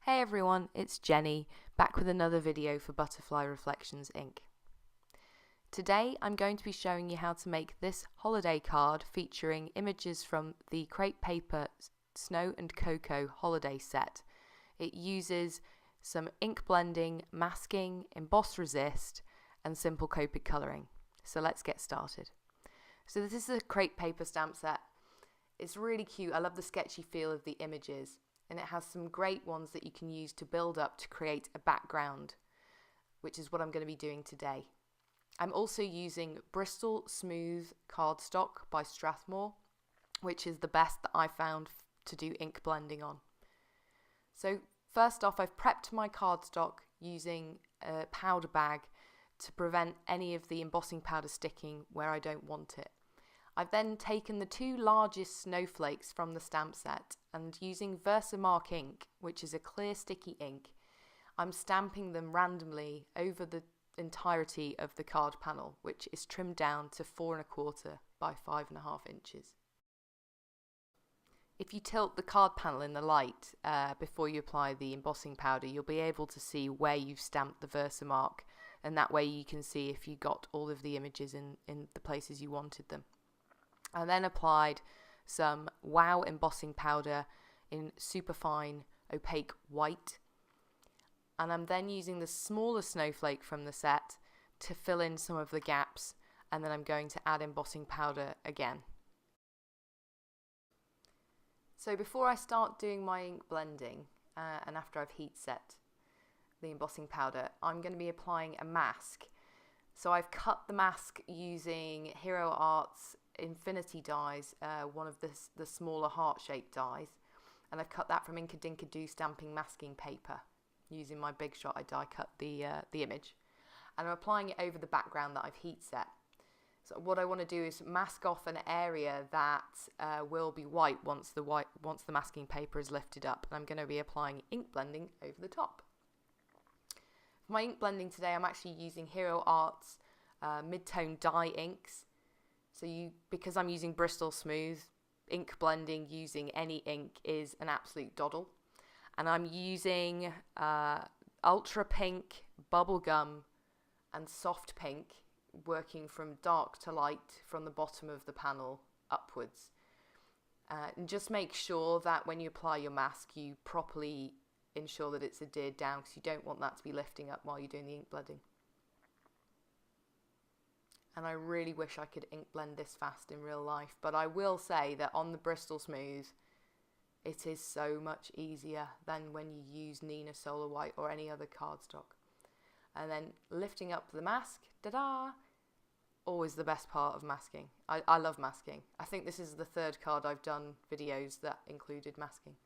Hey everyone, it's Jenny, back with another video for Butterfly Reflections Ink. Today I'm going to be showing you how to make this holiday card featuring images from the Crepe Paper Snow and Cocoa holiday set. It uses some ink blending, masking, emboss resist and simple Copic colouring. So let's get started. So this is a crepe paper stamp set. It's really cute. I love the sketchy feel of the images. And it has some great ones that you can use to build up to create a background, which is what I'm going to be doing today. I'm also using Bristol Smooth cardstock by Strathmore, which is the best that I found to do ink blending on. So first off, I've prepped my cardstock using a powder bag to prevent any of the embossing powder sticking where I don't want it. I've then taken the two largest snowflakes from the stamp set and using Versamark Ink, which is a clear sticky ink, I'm stamping them randomly over the entirety of the card panel, which is trimmed down to 4 1/4 by 5.5 inches. If you tilt the card panel in the light before you apply the embossing powder, you'll be able to see where you've stamped the Versamark, and that way you can see if you got all of the images in the places you wanted them. I then applied some Wow embossing powder in superfine opaque white, and I'm then using the smaller snowflake from the set to fill in some of the gaps, and then I'm going to add embossing powder again. So before I start doing my ink blending and after I've heat set the embossing powder, I'm going to be applying a mask. So I've cut the mask using Hero Art's Infinity dies, one of the smaller heart-shaped dies, and I've cut that from Inkadinkado stamping masking paper. Using my Big Shot, I die cut the image, and I'm applying it over the background that I've heat set. So what I want to do is mask off an area that will be white once the masking paper is lifted up, and I'm going to be applying ink blending over the top. For my ink blending today, I'm actually using Hero Art's mid-tone dye inks. So because I'm using Bristol Smooth, ink blending using any ink is an absolute doddle. And I'm using Ultra Pink, Bubblegum and Soft Pink, working from dark to light from the bottom of the panel upwards. And just make sure that when you apply your mask, you properly ensure that it's adhered down, because you don't want that to be lifting up while you're doing the ink blending. And I really wish I could ink blend this fast in real life, but I will say that on the Bristol Smooth, it is so much easier than when you use Neenah Solar White or any other cardstock. And then lifting up the mask, ta-da! Always the best part of masking. I love masking. I think this is the third card I've done videos that included masking.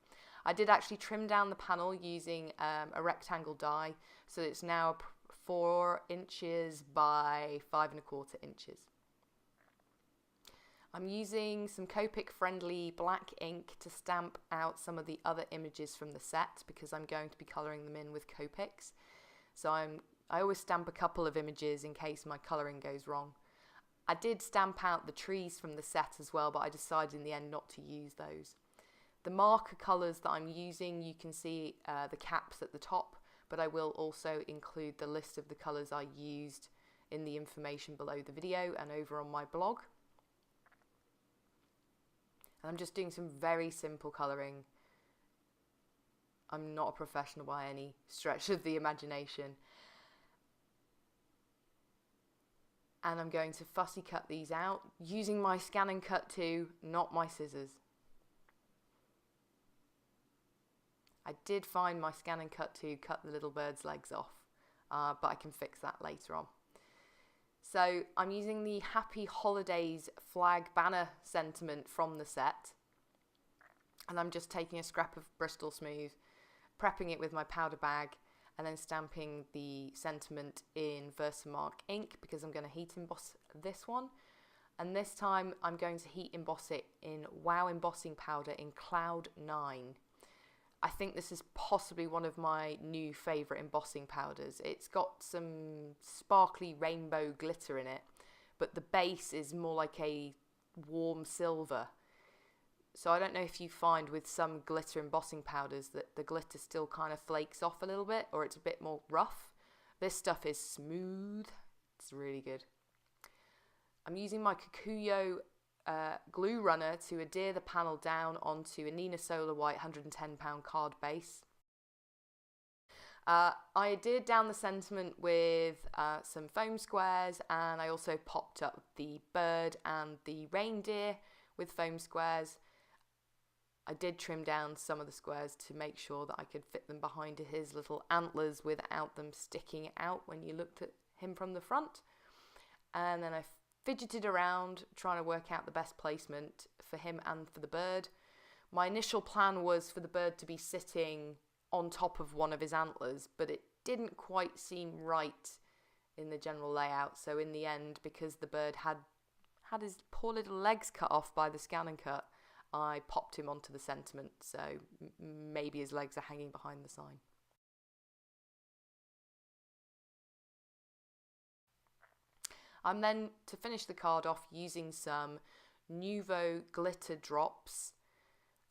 I did actually trim down the panel using a rectangle die, so it's now 4 inches by 5 1/4 inches. I'm using some Copic friendly black ink to stamp out some of the other images from the set, because I'm going to be colouring them in with Copics. So I always stamp a couple of images in case my colouring goes wrong. I did stamp out the trees from the set as well, but I decided in the end not to use those. The marker colours that I'm using, you can see the caps at the top, but I will also include the list of the colours I used in the information below the video and over on my blog. And I'm just doing some very simple colouring. I'm not a professional by any stretch of the imagination. And I'm going to fussy cut these out using my Scan and Cut 2, not my scissors. I did find my Scan and Cut 2 cut the little bird's legs off, but I can fix that later on. So I'm using the Happy Holidays flag banner sentiment from the set, and I'm just taking a scrap of Bristol Smooth, prepping it with my powder bag, and then stamping the sentiment in Versamark Ink, because I'm going to heat emboss this one. And this time I'm going to heat emboss it in Wow embossing powder in Cloud 9. I think this is possibly one of my new favourite embossing powders. It's got some sparkly rainbow glitter in it, but the base is more like a warm silver. So I don't know if you find with some glitter embossing powders that the glitter still kind of flakes off a little bit, or it's a bit more rough. This stuff is smooth. It's really good. I'm using my Kikuyo glue runner to adhere the panel down onto a Neenah Solar White 110 card base. I adhered down the sentiment with some foam squares, and I also popped up the bird and the reindeer with foam squares. I did trim down some of the squares to make sure that I could fit them behind his little antlers without them sticking out when you looked at him from the front. And then I fidgeted around trying to work out the best placement for him and for the bird. My initial plan was for the bird to be sitting on top of one of his antlers, but it didn't quite seem right in the general layout. So in the end, because the bird had his poor little legs cut off by the scan and cut, I popped him onto the sentiment, so maybe his legs are hanging behind the sign. I'm then, to finish the card off, using some Nuvo glitter drops.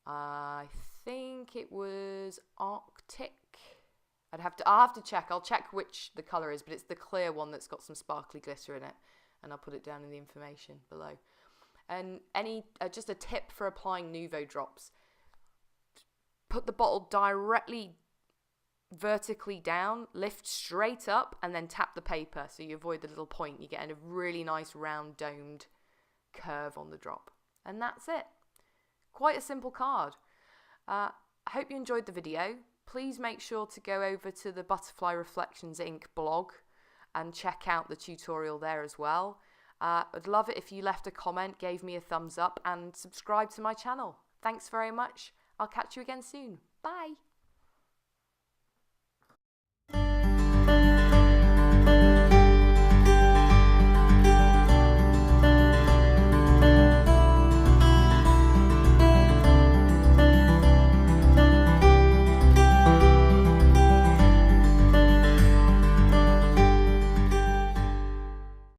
I think it was Arctic. I'll have to check. I'll check which the colour is, but it's the clear one that's got some sparkly glitter in it, and I'll put it down in the information below. And just a tip for applying Nuvo drops: put the bottle directly vertically down, lift straight up, and then tap the paper so you avoid the little point. You get a really nice round domed curve on the drop, and that's it. Quite a simple card. I hope you enjoyed the video. Please make sure to go over to the Butterfly Reflections Ink blog and check out the tutorial there as well. I'd love it if you left a comment, gave me a thumbs up, and subscribe to my channel. Thanks very much. I'll catch you again soon. Bye.